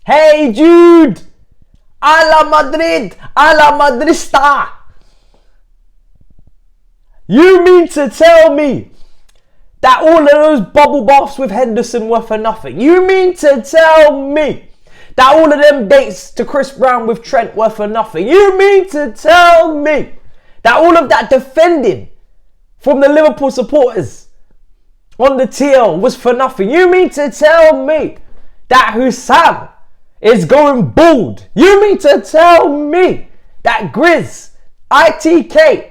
Hey Jude! A la Madrid! A la Madrista! You mean to tell me that all of those bubble baths with Henderson were for nothing? You mean to tell me that all of them dates to Chris Brown with Trent were for nothing? You mean to tell me that all of that defending from the Liverpool supporters on the TL was for nothing? You mean to tell me that Hussam is going bald? You mean to tell me that Grizz, ITK,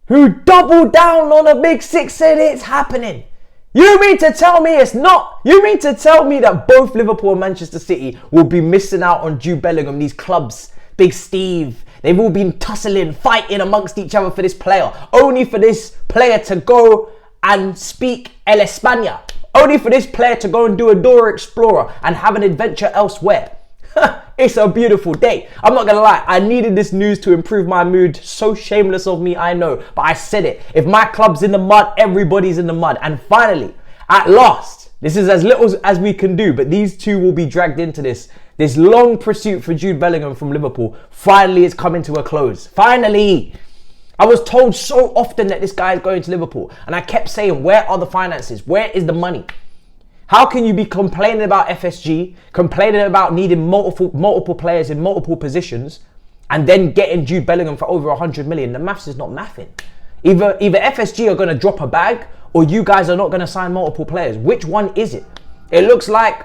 who doubled down on a big six, said it's happening? You mean to tell me it's not? You mean to tell me that both Liverpool and Manchester City will be missing out on Jude Bellingham, these clubs, Big Steve? They've all been tussling, fighting amongst each other for this player, only for this player to go and speak El España, only for this player to go and do a Dora Explorer and have an adventure elsewhere. It's a beautiful day. I'm not gonna lie, I needed this news to improve my mood. So shameless of me, I know, but I said it. If my club's in the mud, everybody's in the mud. And finally, at last, this is as little as we can do, but these two will be dragged into this long pursuit for Jude Bellingham from Liverpool. Finally, it's coming to a close. Finally! I was told so often that this guy is going to Liverpool, and I kept saying, where are the finances? Where is the money? How can you be complaining about FSG, complaining about needing multiple players in multiple positions, and then getting Jude Bellingham for over 100 million? The maths is not mathing. Either FSG are going to drop a bag, or you guys are not going to sign multiple players. Which one is it? It looks like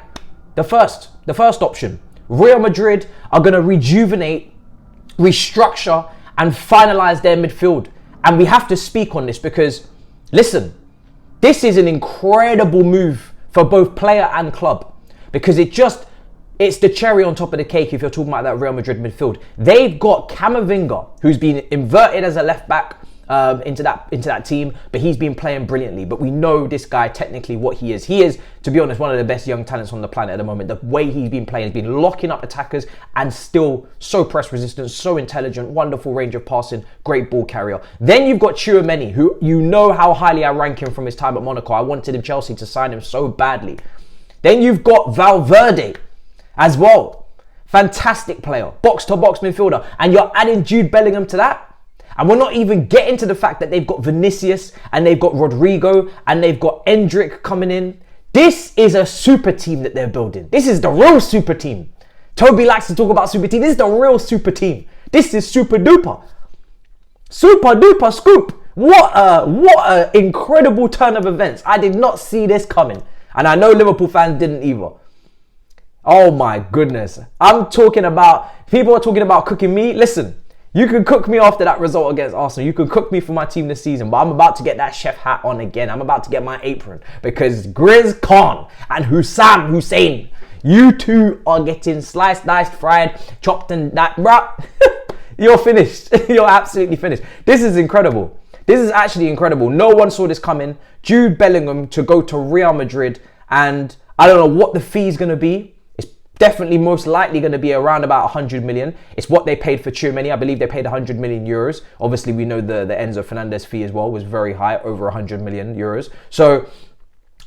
the first option. Real Madrid are going to rejuvenate, restructure, and finalize their midfield. And we have to speak on this because, listen, this is an incredible move for both player and club, because it's the cherry on top of the cake if you're talking about that Real Madrid midfield. They've got Camavinga, who's been inverted as a left back into that team, but he's been playing brilliantly. But we know this guy technically what he is. He is, to be honest, one of the best young talents on the planet at the moment. The way he's been playing, he's been locking up attackers and still so press resistant, so intelligent, wonderful range of passing, great ball carrier. Then you've got Tchouaméni, who you know how highly I rank him from his time at Monaco. I wanted him Chelsea to sign him so badly. Then you've got Valverde as well. Fantastic player, box-to-box midfielder. And you're adding Jude Bellingham to that? And we're not even getting to the fact that they've got Vinicius and they've got Rodrigo and they've got Endrick coming in. This is a super team that they're building. This is the real super team. Toby likes to talk about super team. This is the real super team. This is super duper. Super duper scoop. What a incredible turn of events. I did not see this coming. And I know Liverpool fans didn't either. Oh my goodness. People are talking about cooking me. Listen. You can cook me after that result against Arsenal. You can cook me for my team this season. But I'm about to get that chef hat on again. I'm about to get my apron. Because Grizz Khan and Hussam Hussein, you two are getting sliced, diced, fried, chopped and that. Bruh, you're finished. You're absolutely finished. This is incredible. This is actually incredible. No one saw this coming. Jude Bellingham to go to Real Madrid. And I don't know what the fee is going to be. Definitely most likely going to be around about 100 million. It's what they paid for Tchouaméni. I believe they paid 100 million euros. Obviously, we know the Enzo Fernandez fee as well was very high, over 100 million euros. So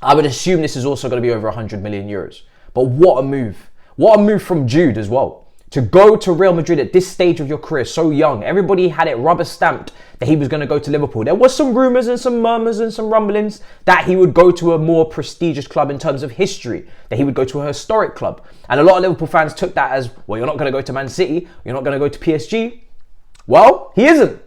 I would assume this is also going to be over 100 million euros. But what a move. What a move from Jude as well. To go to Real Madrid at this stage of your career, so young. Everybody had it rubber stamped that he was going to go to Liverpool. There was some rumours and some murmurs and some rumblings that he would go to a more prestigious club in terms of history, that he would go to a historic club. And a lot of Liverpool fans took that as, well, you're not going to go to Man City, you're not going to go to PSG. Well, he isn't.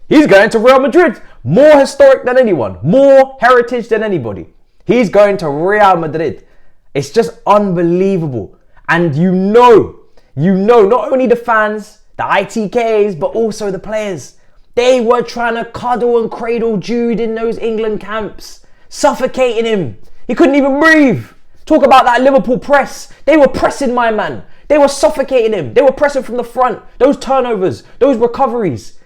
He's going to Real Madrid. More historic than anyone, more heritage than anybody. He's going to Real Madrid. It's just unbelievable. And you know, not only the fans, the ITKs, but also the players. They were trying to cuddle and cradle Jude in those England camps, suffocating him. He couldn't even breathe. Talk about that Liverpool press. They were pressing my man. They were suffocating him. They were pressing from the front. Those turnovers, those recoveries.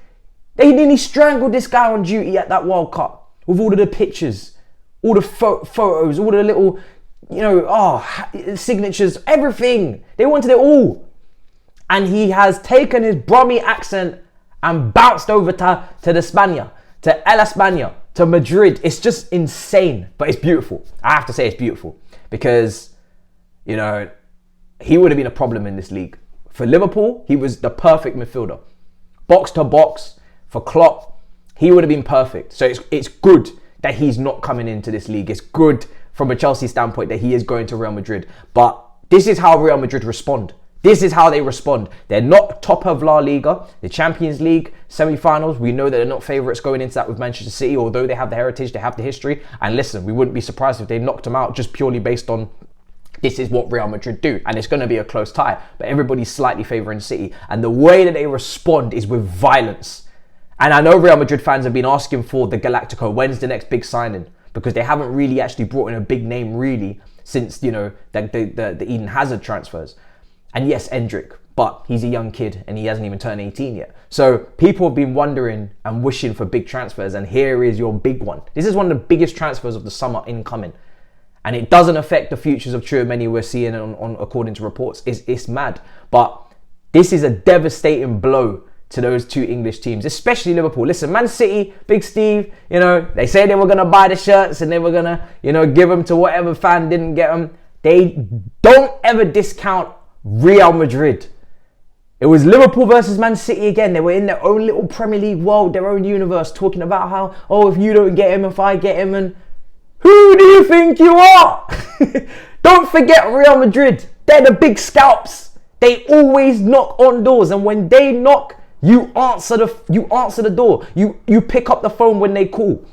They nearly strangled this guy on duty at that World Cup with all of the pictures, all the photos, all the little, signatures, everything. They wanted it all. And he has taken his Brummy accent and bounced over to the España, to El España, to Madrid. It's just insane, but it's beautiful. I have to say it's beautiful because, he would have been a problem in this league. For Liverpool, he was the perfect midfielder. Box to box, for Klopp, he would have been perfect. So it's good that he's not coming into this league. It's good from a Chelsea standpoint that he is going to Real Madrid. But this is how Real Madrid respond. This is how they respond. They're not top of La Liga. The Champions League semi-finals, we know that they're not favourites going into that with Manchester City, although they have the heritage, they have the history. And listen, we wouldn't be surprised if they knocked them out just purely based on this is what Real Madrid do. And it's going to be a close tie. But everybody's slightly favouring City. And the way that they respond is with violence. And I know Real Madrid fans have been asking for the Galactico. When's the next big signing? Because they haven't really actually brought in a big name really since, you know, the Eden Hazard transfers. And yes, Endrick, but he's a young kid and he hasn't even turned 18 yet. So people have been wondering and wishing for big transfers, and here is your big one. This is one of the biggest transfers of the summer incoming. And it doesn't affect the futures of Tchouaméni we're seeing on according to reports. It's mad. But this is a devastating blow to those two English teams, especially Liverpool. Listen, Man City, Big Steve, you know, they say they were going to buy the shirts and they were going to, you know, give them to whatever fan didn't get them. They don't ever discount Real Madrid. It was Liverpool versus Man City again. They were in their own little Premier League world, their own universe, talking about how, oh, if you don't get him, if I get him, and who do you think you are? Don't forget Real Madrid. They're the big scalps. They always knock on doors, and when they knock, you answer the door. You pick up the phone when they call.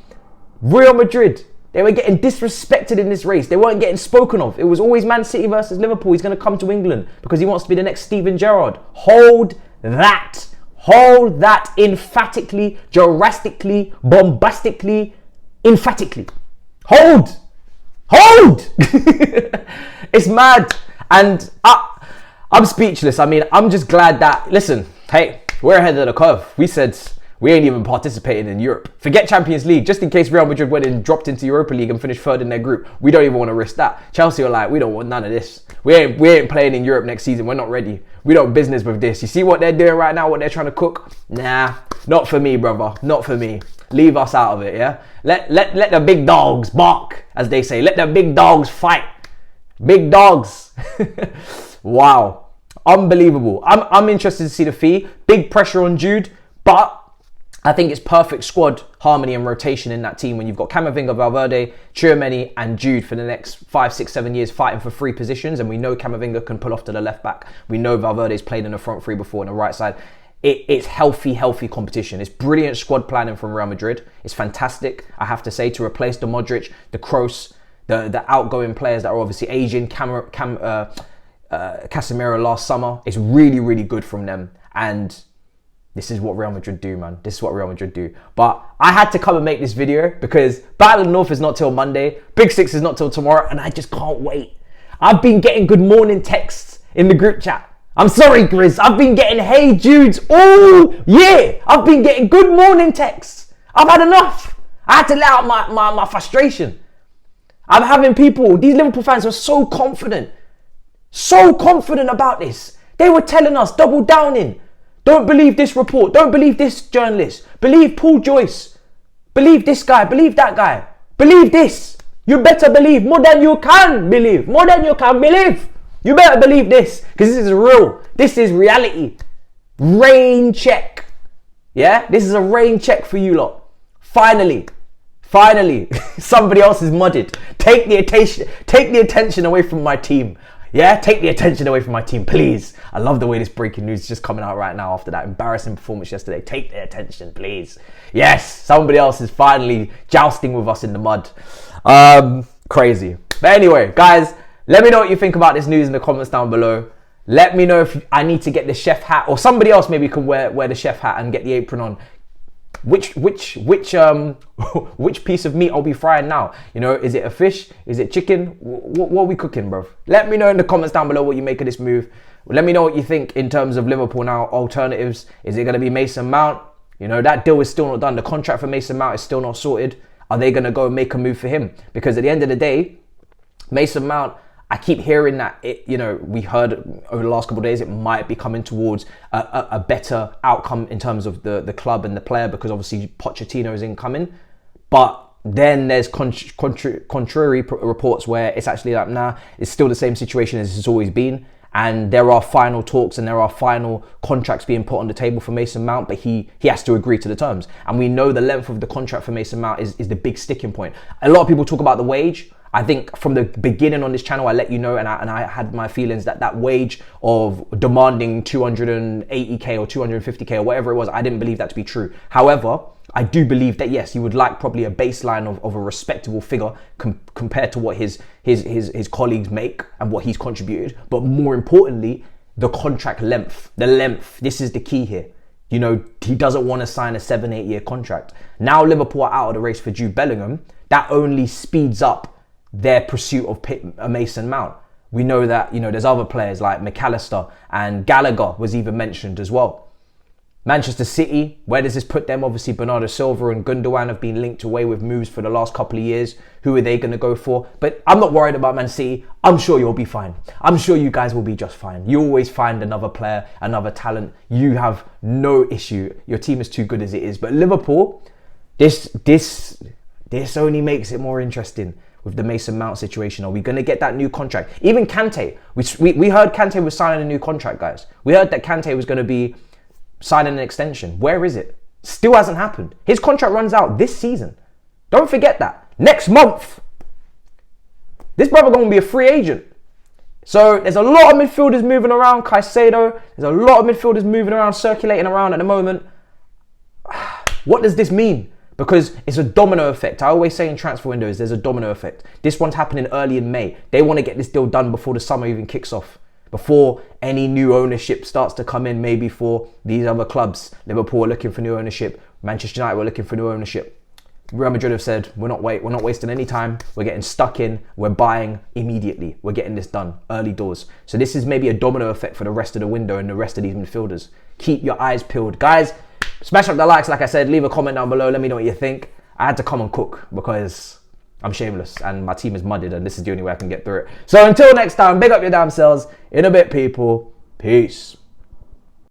Real Madrid, they were getting disrespected in this race. They weren't getting spoken of. It was always Man City versus Liverpool. He's going to come to England because he wants to be the next Steven Gerrard. Hold that. Hold that emphatically, drastically, bombastically, emphatically. Hold. Hold. It's mad. And I'm speechless. I mean, I'm just glad that, listen, hey, we're ahead of the curve. We said we ain't even participating in Europe. Forget Champions League. Just in case Real Madrid went and dropped into Europa League and finished third in their group, we don't even want to risk that. Chelsea are like, we don't want none of this. We ain't playing in Europe next season. We're not ready. We don't business with this. You see what they're doing right now, what they're trying to cook? Nah, not for me, brother. Not for me. Leave us out of it, yeah? Let the big dogs bark, as they say. Let the big dogs fight. Big dogs. Wow. Unbelievable. I'm interested to see the fee. Big pressure on Jude, but I think it's perfect squad harmony and rotation in that team when you've got Camavinga, Valverde, Tchouaméni and Jude for the next 5, 6, 7 years fighting for 3 positions. And we know Camavinga can pull off to the left back. We know Valverde's played in the front 3 before on the right side. It's healthy competition. It's brilliant squad planning from Real Madrid. It's fantastic, I have to say, to replace the Modric, the Kroos, the outgoing players that are obviously Asian, Casemiro last summer. It's really, really good from them. And this is what Real Madrid do, man. This is what Real Madrid do. But I had to come and make this video because Battle of the North is not till Monday. Big Six is not till tomorrow. And I just can't wait. I've been getting good morning texts in the group chat. I'm sorry, Grizz. I've been getting hey Judes. Oh, yeah. I've been getting good morning texts. I've had enough. I had to let out my frustration. I'm having people, these Liverpool fans were so confident about this. They were telling us, double downing. Don't believe this report. Don't believe this journalist. Believe Paul Joyce. Believe this guy. Believe that guy. Believe this. You better believe more than you can believe. More than you can believe. You better believe this because this is real. This is reality. Rain check. Yeah? This is a rain check for you lot. Finally, somebody else is mudded. Take the attention away from my team. Yeah, take the attention away from my team, please. I love the way this breaking news is just coming out right now after that embarrassing performance yesterday. Take the attention, please. Yes, somebody else is finally jousting with us in the mud. Crazy. But anyway, guys, let me know what you think about this news in the comments down below. Let me know if I need to get the chef hat, or somebody else maybe can wear the chef hat and get the apron on. Which piece of meat I'll be frying now? You know, is it a fish? Is it chicken? What are we cooking, bro? Let me know in the comments down below what you make of this move. Let me know what you think in terms of Liverpool now. Alternatives. Is it going to be Mason Mount? You know, that deal is still not done. The contract for Mason Mount is still not sorted. Are they going to go and make a move for him? Because at the end of the day, Mason Mount, I keep hearing that we heard over the last couple of days it might be coming towards a better outcome in terms of the club and the player, because obviously Pochettino is incoming. But then there's contrary reports where it's actually like, nah, it's still the same situation as it's always been. and there are final talks and there are final contracts being put on the table for Mason Mount, but he has to agree to the terms. And we know the length of the contract for Mason Mount is the big sticking point. A lot of people talk about the wage. I think from the beginning on this channel, I let you know, and I had my feelings that wage of demanding 280k or 250k or whatever it was, I didn't believe that to be true. However, I do believe that yes, he would like probably a baseline of a respectable figure compared to what his colleagues make and what he's contributed. But more importantly, the contract length, this is the key here. You know, he doesn't want to sign a 7-8 year contract. Now Liverpool are out of the race for Jude Bellingham. That only speeds up their pursuit of Mason Mount. We know that, you know, there's other players like McAllister, and Gallagher was even mentioned as well. Manchester City, where does this put them? Obviously, Bernardo Silva and Gundogan have been linked away with moves for the last couple of years. Who are they going to go for? But I'm not worried about Man City. I'm sure you'll be fine. I'm sure you guys will be just fine. You always find another player, another talent. You have no issue. Your team is too good as it is. But Liverpool, this only makes it more interesting with the Mason Mount situation. Are we going to get that new contract? Even Kante, we heard Kante was signing a new contract, guys. We heard that Kante was going to be signing an extension. Where is it? Still hasn't happened. His contract runs out this season. Don't forget that. Next month. This brother going to be a free agent. So there's a lot of midfielders moving around. Caicedo. There's a lot of midfielders moving around, circulating around at the moment. What does this mean? Because it's a domino effect. I always say in transfer windows, there's a domino effect. This one's happening early in May. They want to get this deal done before the summer even kicks off. Before any new ownership starts to come in, maybe for these other clubs. Liverpool are looking for new ownership. Manchester United were looking for new ownership. Real Madrid have said, we're not wasting any time. We're getting stuck in. We're buying immediately. We're getting this done early doors. So this is maybe a domino effect for the rest of the window and the rest of these midfielders. Keep your eyes peeled. Guys, smash up the likes, like I said. Leave a comment down below. Let me know what you think. I had to come and cook because I'm shameless and my team is mudded and this is the only way I can get through it. So until next time, big up your damn selves. In a bit, people. Peace.